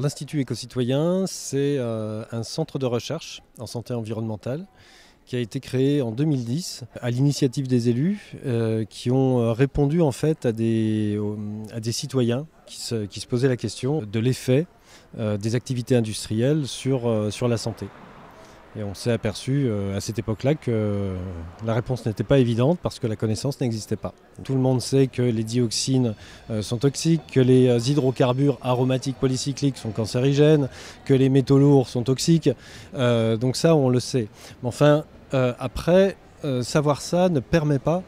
L'Institut éco-citoyen, c'est un centre de recherche en santé environnementale qui a été créé en 2010 à l'initiative des élus qui ont répondu en fait à des citoyens qui se posaient la question de l'effet des activités industrielles sur la santé. Et on s'est aperçu à cette époque-là que la réponse n'était pas évidente parce que la connaissance n'existait pas. Tout le monde sait que les dioxines sont toxiques, que les hydrocarbures aromatiques polycycliques sont cancérigènes, que les métaux lourds sont toxiques. Donc ça, on le sait. Mais enfin, après, savoir ça ne permet pas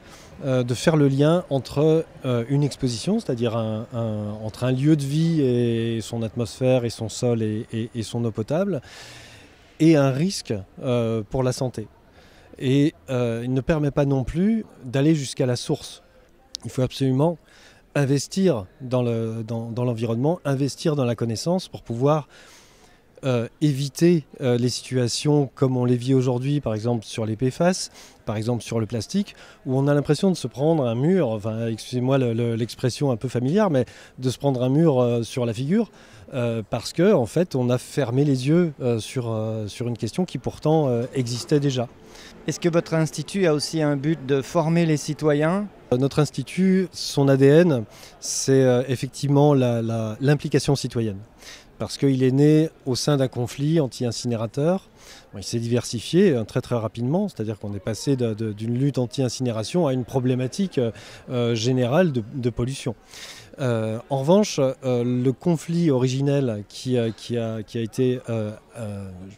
de faire le lien entre une exposition, c'est-à-dire entre un lieu de vie et son atmosphère et son sol et son eau potable, et un risque pour la santé. Et il ne permet pas non plus d'aller jusqu'à la source. Il faut absolument investir dans l'environnement, investir dans la connaissance pour pouvoir éviter les situations comme on les vit aujourd'hui, par exemple sur les PFAS, par exemple sur le plastique, où on a l'impression de se prendre un mur, enfin excusez-moi l'expression un peu familière, mais de se prendre un mur sur la figure, parce qu'en en fait on a fermé les yeux sur une question qui pourtant existait déjà. Est-ce que votre institut a aussi un but de former les citoyens ? Notre institut, son ADN, c'est effectivement l'implication citoyenne. Parce qu'il est né au sein d'un conflit anti-incinérateur. Il s'est diversifié très très rapidement, c'est-à-dire qu'on est passé d'une lutte anti-incinération à une problématique générale de pollution. En revanche, le conflit originel qui a été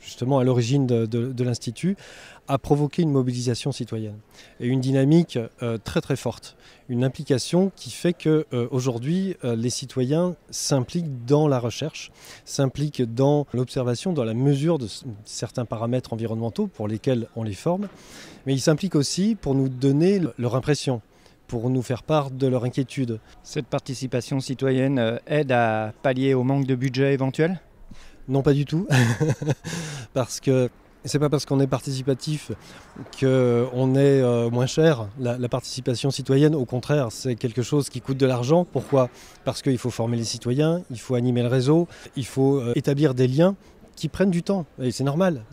justement à l'origine de l'Institut a provoqué une mobilisation citoyenne et une dynamique très très forte. Une implication qui fait qu'aujourd'hui, les citoyens s'impliquent dans la recherche, s'impliquent dans l'observation, dans la mesure de certains paramètres environnementaux pour lesquels on les forme, mais ils s'impliquent aussi pour nous donner leur impression, pour nous faire part de leur inquiétude. Cette participation citoyenne aide à pallier au manque de budget éventuel ? Non, pas du tout, parce que c'est pas parce qu'on est participatif qu'on est moins cher. La participation citoyenne, au contraire, c'est quelque chose qui coûte de l'argent. Pourquoi ? Parce qu'il faut former les citoyens, il faut animer le réseau, il faut établir des liens qui prennent du temps. Et c'est normal.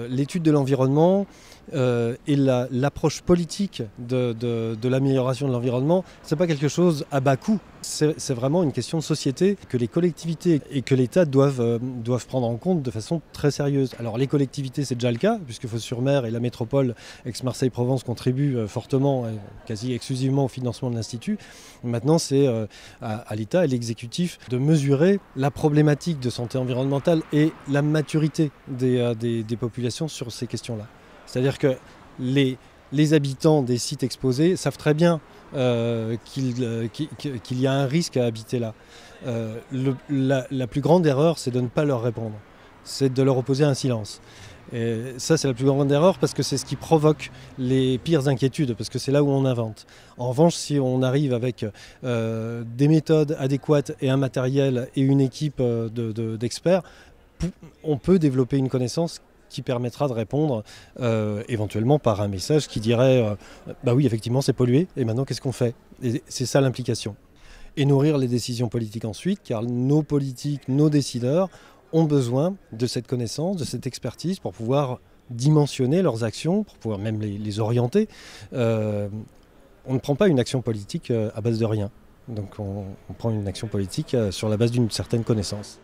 L'étude de l'environnement et l'approche politique de l'amélioration de l'environnement, c'est pas quelque chose à bas coût. C'est vraiment une question de société que les collectivités et que l'État doivent prendre en compte de façon très sérieuse. Alors les collectivités, c'est déjà le cas, puisque Fos-sur-Mer et la métropole Aix-Marseille-Provence contribuent fortement, quasi exclusivement au financement de l'Institut. Maintenant, c'est à l'État et à l'exécutif de mesurer la problématique de santé environnementale et la maturité des populations sur ces questions-là. C'est-à-dire que les habitants des sites exposés savent très bien qu'il y a un risque à habiter là. La plus grande erreur, c'est de ne pas leur répondre. C'est de leur opposer un silence. Et ça, c'est la plus grande erreur parce que c'est ce qui provoque les pires inquiétudes, parce que c'est là où on invente. En revanche, si on arrive avec des méthodes adéquates et un matériel et une équipe d'experts, on peut développer une connaissance qui permettra de répondre éventuellement par un message qui dirait bah oui, effectivement, c'est pollué, et maintenant, qu'est-ce qu'on fait ? Et c'est ça l'implication. Et nourrir les décisions politiques ensuite, car nos politiques, nos décideurs ont besoin de cette connaissance, de cette expertise pour pouvoir dimensionner leurs actions, pour pouvoir même les orienter. On ne prend pas une action politique à base de rien. Donc on prend une action politique sur la base d'une certaine connaissance.